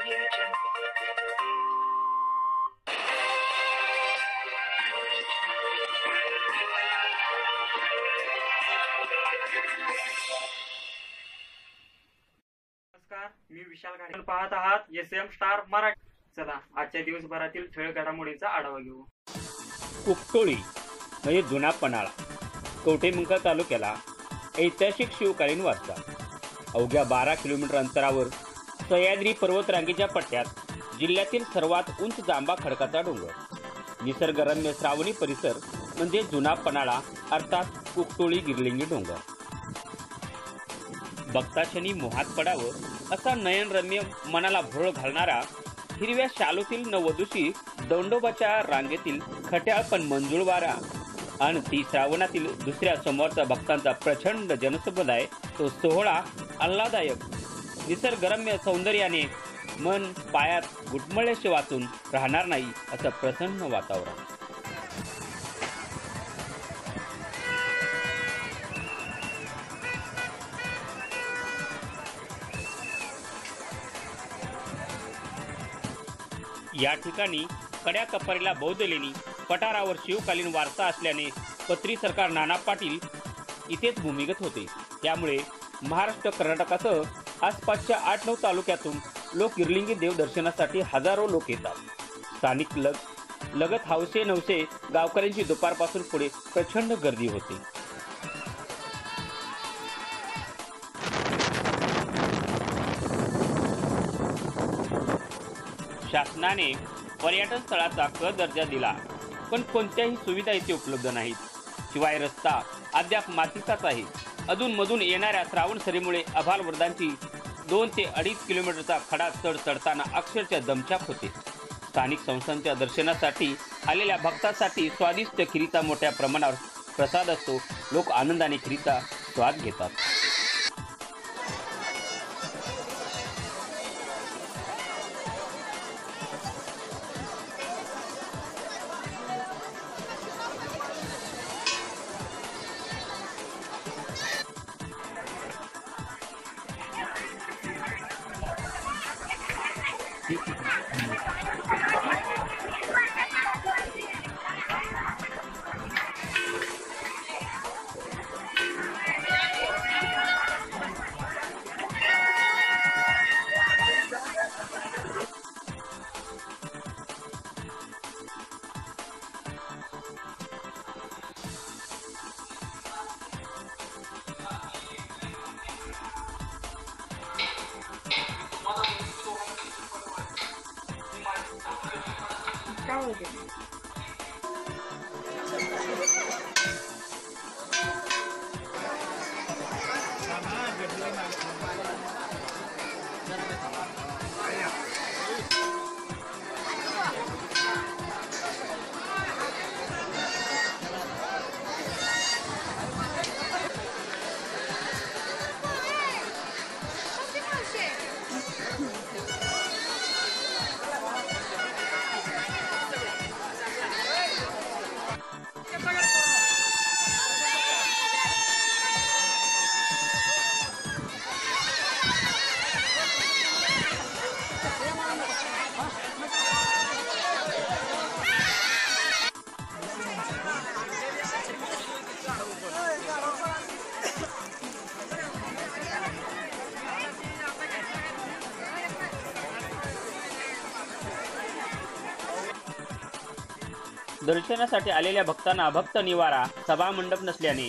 नमस्कार, मी विशाल गाडे. पाहत आहात एसएम स्टार मराठी. चला आजच्या दिवसभरातील ठळक घडामोडींचा आढावा घेऊ. कुकटोळी म्हणजे जुना पन्हाळा, कवठेमंकाळ तालुक्याला ऐतिहासिक शिवकालीन वारसा. अवघ्या 12 किलोमीटर अंतरावर सह्याद्री पर्वतरांगेच्या पट्ट्यात जिल्ह्यातील सर्वात उंच जांभा खडकाचा डोंगर. निसर्गरम्य श्रावणी परिसर म्हणजे जुना पन्हाळा अर्थात कुकटोळी गिरलिंगी डोंगर. बघताक्षणी मोहात पडावं असा नयनरम्य मनाला भुरळ घालणारा हिरव्या शालूतील नववधूशी दंडोबाच्या रांगेतील खट्याळ पण मंजूळ वारा आणि ती श्रावणातील दुसऱ्या सोमवारचा भक्तांचा प्रचंड जनसमुदाय. तो सोहळा आल्हाददायक निसर्गरम्य सौंदर्याने मन पायात गुटमळल्याशी वाचून राहणार नाही असं प्रसन्न वातावरण. या ठिकाणी कड्या कपारीला बौद्ध लेणी, पठारावर शिवकालीन वारसा असल्याने पत्री सरकार नाना पाटील इथेच भूमिगत होते. त्यामुळे महाराष्ट्र, कर्नाटकासह आसपासच्या 8-9 तालुक्यातून लोक गिरलिंगी देव दर्शनासाठी हजारो लोक येतात. स्थानिक लगत हौसे नवसे गावकऱ्यांची दुपारपासून पुढे प्रचंड गर्दी होते. शासनाने पर्यटन स्थळाचा क दर्जा दिला, पण कोणत्याही सुविधा इथे उपलब्ध नाहीत. शिवाय रस्ता अद्याप मातीचाच आहे. अधूनमधून येणाऱ्या श्रावण सरीमुळे अभालवृद्धांची 2 ते 2.5 किलोमीटरचा खडा चढ चढताना अक्षरशः दमछाक होते. स्थानिक संस्थांच्या दर्शनासाठी आलेल्या भक्तांसाठी स्वादिष्ट खिरीचा मोठ्या प्रमाणावर प्रसाद असतो. लोक आनंदाने खिरीचा स्वाद घेतात. दर्शनासाठी आलेल्या भक्तांना भक्त निवारा, सभा मंडप नसल्याने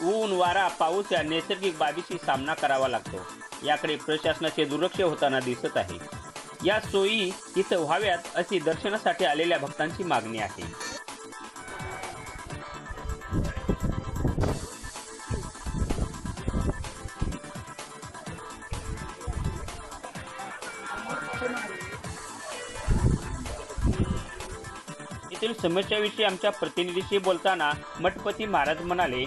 ऊन, वारा, पाऊस या नैसर्गिक बाबीशी सामना करावा लागतो. याकडे प्रशासनाचे दुर्लक्ष होताना दिसत आहे. या सोयी इथं व्हाव्यात अशी दर्शनासाठी आलेल्या भक्तांची मागणी आहे. येथील समस्याविषयी आमच्या प्रतिनिधीशी बोलताना मठपती महाराज म्हणाले,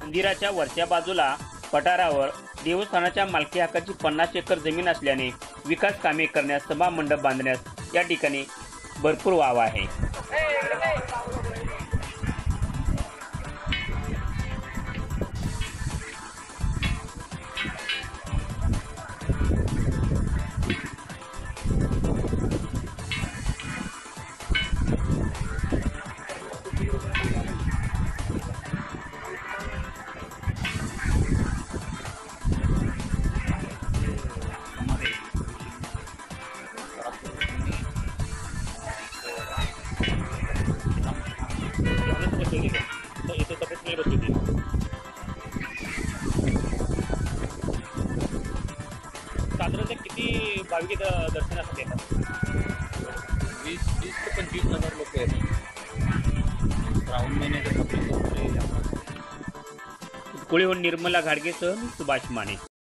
मंदिराच्या वरच्या बाजूला पठारावर देवस्थानाच्या मालकी हक्काची 50 एकर जमीन असल्याने विकास कामे करण्यास, सभा मंडप बांधण्यास या ठिकाणी भरपूर वाव आहे. साधारणतः किती भाविक इथं दर्शनासाठी येतात? 20 ते 25,000 लोक येतात. श्रावण महिन्याच्या कुळीहून निर्मला घाडगेसह मी सुभाष माने.